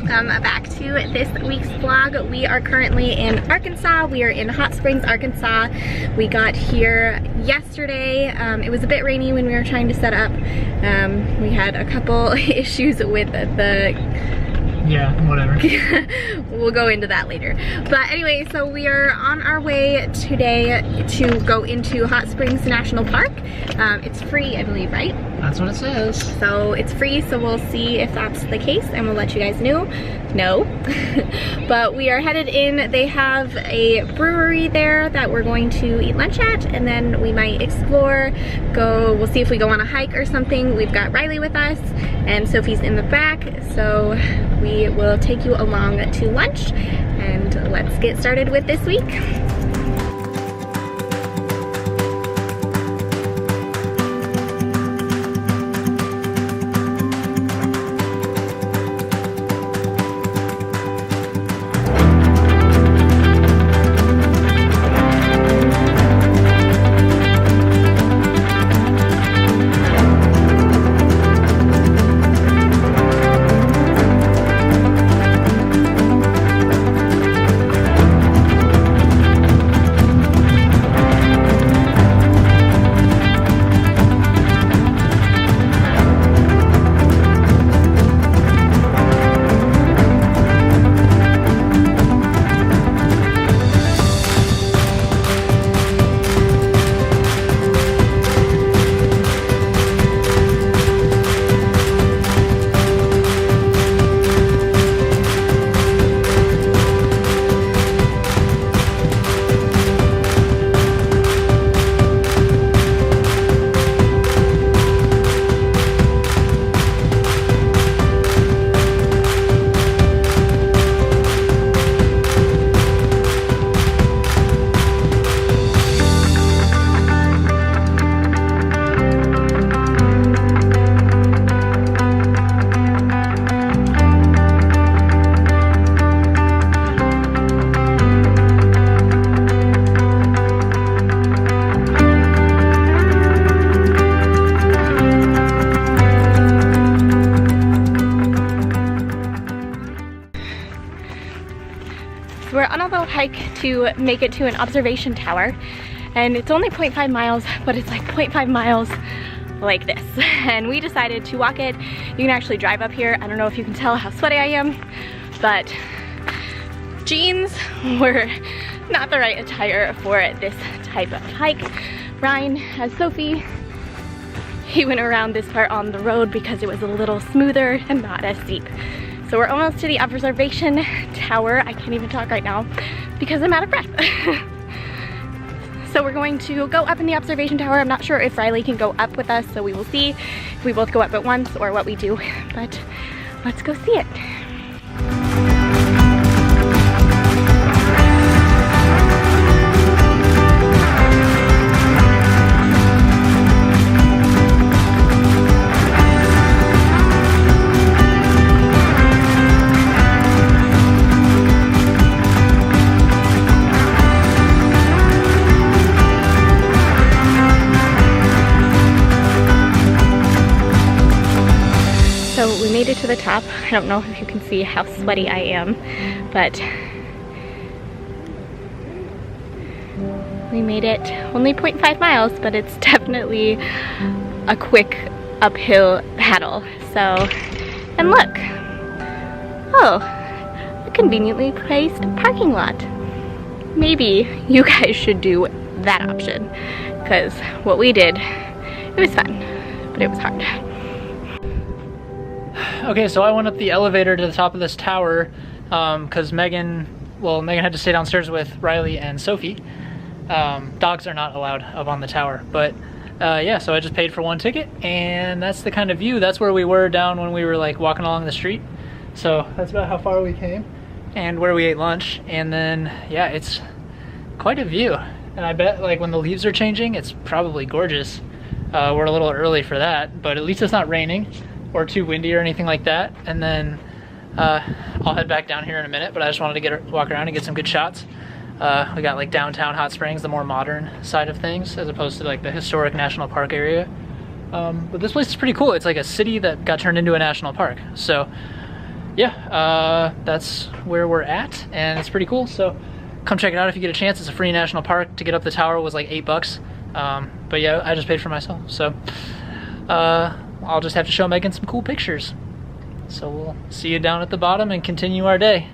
welcome back to this week's vlog. We are currently in Arkansas. We are in Hot Springs, Arkansas. We got here yesterday. It was a bit rainy when we were trying to set up. We had a couple issues with the yeah, whatever. We'll go into that later. But anyway, so we are on our way today to go into Hot Springs National Park. It's free, I believe, right? That's what it says. So it's free, so we'll see if that's the case and we'll let you guys know. No. But we are headed in. They have a brewery there that we're going to eat lunch at, and then we might explore, we'll see if we go on a hike or something. We've got Riley with us and Sophie's in the back, so we will take you along to lunch, and let's get started with this week. We're on a little hike to make it to an observation tower, and it's only 0.5 miles, but it's like 0.5 miles like this. And we decided to walk it. You can actually drive up here. I don't know if you can tell how sweaty I am, but jeans were not the right attire for this type of hike. Ryan has Sophie. He went around this part on the road because it was a little smoother and not as steep. So we're almost to the observation tower. I can't even talk right now because I'm out of breath. So we're going to go up in the observation tower. I'm not sure if Riley can go up with us, so we will see if we both go up at once or what we do, but let's go see it. Made it to the top. I don't know if you can see how sweaty I am, but we made it. Only 0.5 miles, but it's definitely a quick uphill paddle. So, and look, oh, a conveniently placed parking lot. Maybe you guys should do that option, because what we did, it was fun, but it was hard. Okay, so I went up the elevator to the top of this tower because Megan had to stay downstairs with Riley and Sophie. Dogs are not allowed up on the tower, but yeah, so I just paid for one ticket, and that's the kind of view. That's where we were down when we were like walking along the street. So that's about how far we came and where we ate lunch. And then yeah, it's quite a view, and I bet like when the leaves are changing, it's probably gorgeous. We're a little early for that, but at least it's not raining or too windy or anything like that. And then I'll head back down here in a minute, but I just wanted to walk around and get some good shots. We got like downtown Hot Springs, the more modern side of things, as opposed to like the historic national park area. But this place is pretty cool. It's like a city that got turned into a national park. So yeah, that's where we're at, and it's pretty cool. So come check it out if you get a chance. It's a free national park. To get up the tower was like $8. But yeah, I just paid for myself. So I'll just have to show Megan some cool pictures. So we'll see you down at the bottom and continue our day.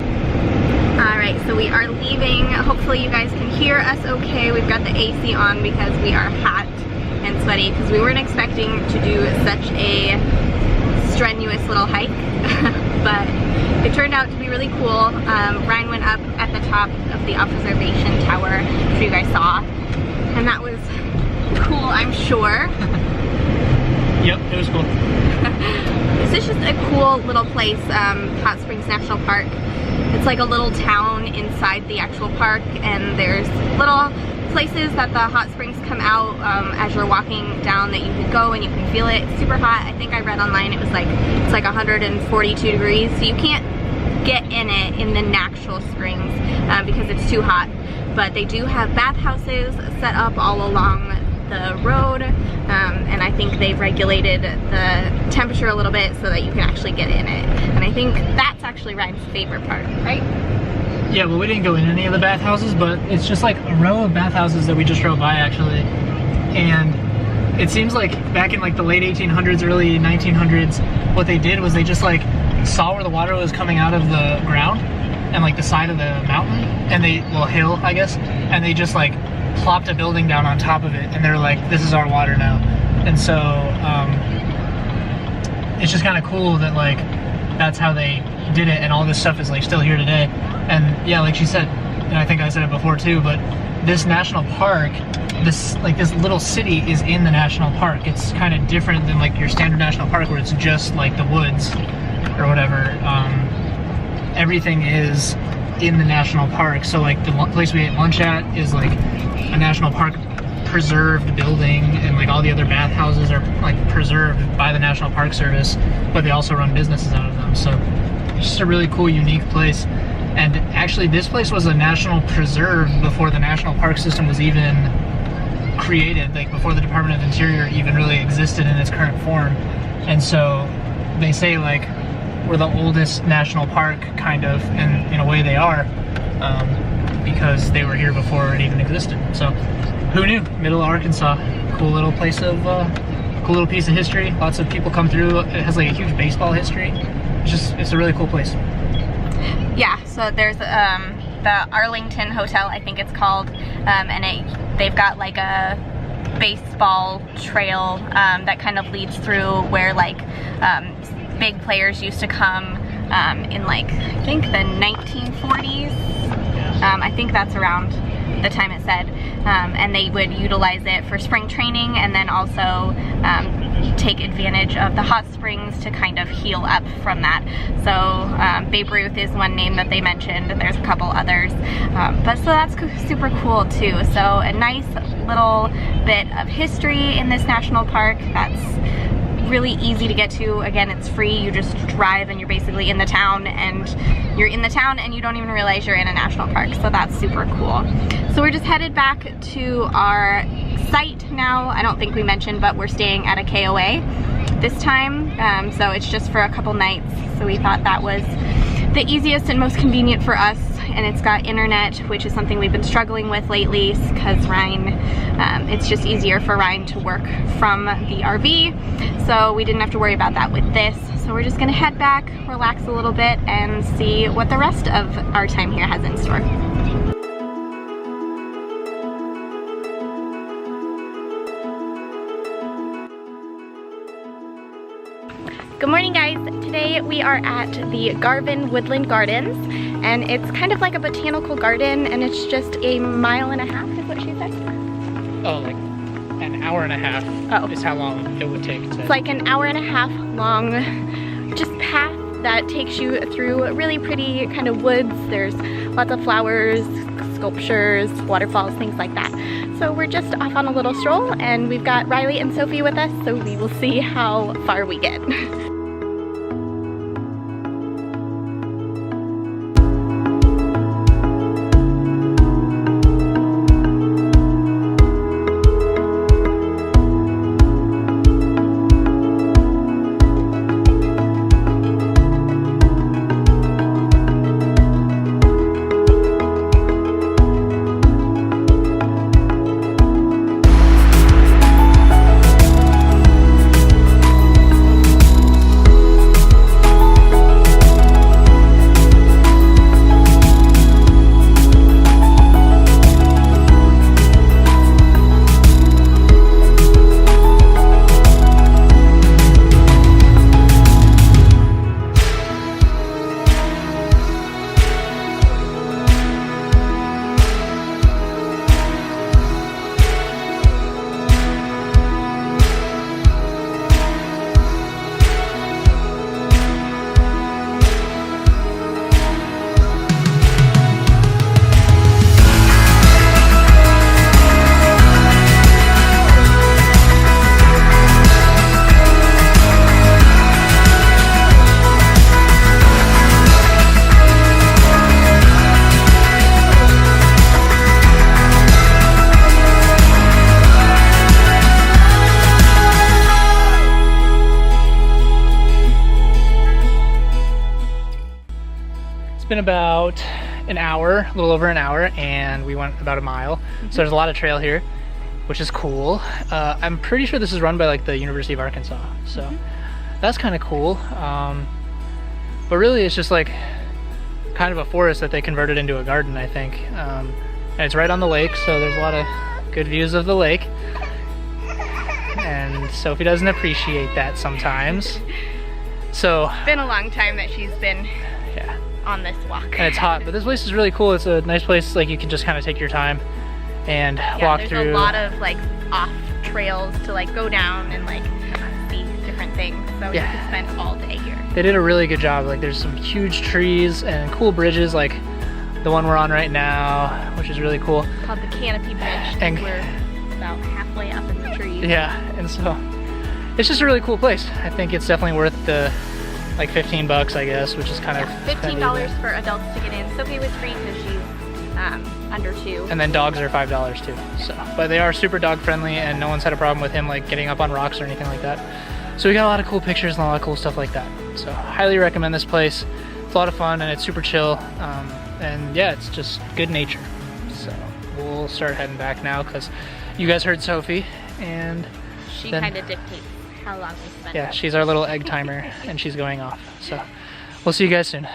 Alright, so we are leaving. Hopefully you guys can hear us okay. We've got the AC on because we are hot and sweaty because we weren't expecting to do such a strenuous little hike. But it turned out to be really cool. Ryan went up at the top of the observation tower, which you guys saw, and that was cool, I'm sure. Yep, it was cool. This is just a cool little place, Hot Springs National Park. It's like a little town inside the actual park, and there's little places that the hot springs come out as you're walking down that you can go and you can feel it. It's super hot. I think I read online it's like 142 degrees, so you can't get in it in the natural springs because it's too hot. But they do have bathhouses set up all along the road, and I think they've regulated the temperature a little bit so that you can actually get in it. And I think that's actually Ryan's favorite part, right? Yeah, well, we didn't go in any of the bathhouses, but it's just like a row of bathhouses that we just drove by actually. And it seems like back in like the late 1800s, early 1900s, what they did was they just like saw where the water was coming out of the ground and like the side of the mountain, and hill, I guess, and they just like plopped a building down on top of it, and they're like, this is our water now. And so it's just kind of cool that like that's how they did it, and all this stuff is like still here today. And yeah, like she said, and I think I said it before too, but this national park, this little city is in the national park. It's kind of different than like your standard national park where it's just like the woods or whatever. Everything is in the national park. So like the place we ate lunch at is like a national park preserved building, and like all the other bathhouses are like preserved by the National Park Service, but they also run businesses out of them. So it's just a really cool, unique place. And actually this place was a national preserve before the national park system was even created, like before the Department of Interior even really existed in its current form. And so they say like we're the oldest national park, kind of, and in a way they are, because they were here before it even existed. So who knew? Middle Arkansas, cool little place of, cool little piece of history. Lots of people come through. It has like a huge baseball history. It's a really cool place. Yeah, so there's the Arlington Hotel, I think it's called, and they've got like a baseball trail that kind of leads through where like big players used to come in like, I think the 1940s. I think that's around the time it said. And they would utilize it for spring training, and then also take advantage of the hot springs to kind of heal up from that. So Babe Ruth is one name that they mentioned, and there's a couple others. But so that's super cool too. So a nice little bit of history in this national park that's really easy to get to. Again, it's free. You just drive and you're basically in the town, and you're in the town and you don't even realize you're in a national park. So that's super cool. So we're just headed back to our site now. I don't think we mentioned, but we're staying at a KOA this time. So it's just for a couple nights. So we thought that was the easiest and most convenient for us. And it's got internet, which is something we've been struggling with lately because Ryan, it's just easier for Ryan to work from the RV. So we didn't have to worry about that with this. So we're just gonna head back, relax a little bit, and see what the rest of our time here has in store. Good morning, guys. Today we are at the Garvin Woodland Gardens, and it's kind of like a botanical garden, and it's just a mile and a half is what she said. Oh, like an hour and a half is how long it would take to... It's like an hour and a half long just path that takes you through really pretty kind of woods. There's lots of flowers, sculptures, waterfalls, things like that. So we're just off on a little stroll, and we've got Riley and Sophie with us, so we will see how far we get. been about an hour, a little over an hour, and we went about a mile. So there's a lot of trail here, which is cool. I'm pretty sure this is run by like the University of Arkansas, so that's kind of cool. But really it's just like kind of a forest that they converted into a garden, I think. And it's right on the lake, so there's a lot of good views of the lake. And Sophie doesn't appreciate that sometimes. So It's been a long time that she's been on this walk. And it's hot, but this place is really cool. It's a nice place, like you can just kind of take your time and walk through. There's a lot of like off trails to like go down and like see different things. So you could spend all day here. They did a really good job. Like there's some huge trees and cool bridges, like the one we're on right now, which is really cool. It's called the Canopy Bridge. And we're about halfway up in the trees. Yeah, and so it's just a really cool place. I think it's definitely worth the like 15 bucks, I guess, which is kind of $15 for adults to get in. Sophie was free because she's under 2. And then dogs are $5 too. So, but they are super dog friendly, and no one's had a problem with him like getting up on rocks or anything like that. So we got a lot of cool pictures and a lot of cool stuff like that. So highly recommend this place. It's a lot of fun and it's super chill. And yeah, it's just good nature. So we'll start heading back now because you guys heard Sophie, and she kind of dictates how long we spend. Yeah, she's our little egg timer and she's going off. So we'll see you guys soon.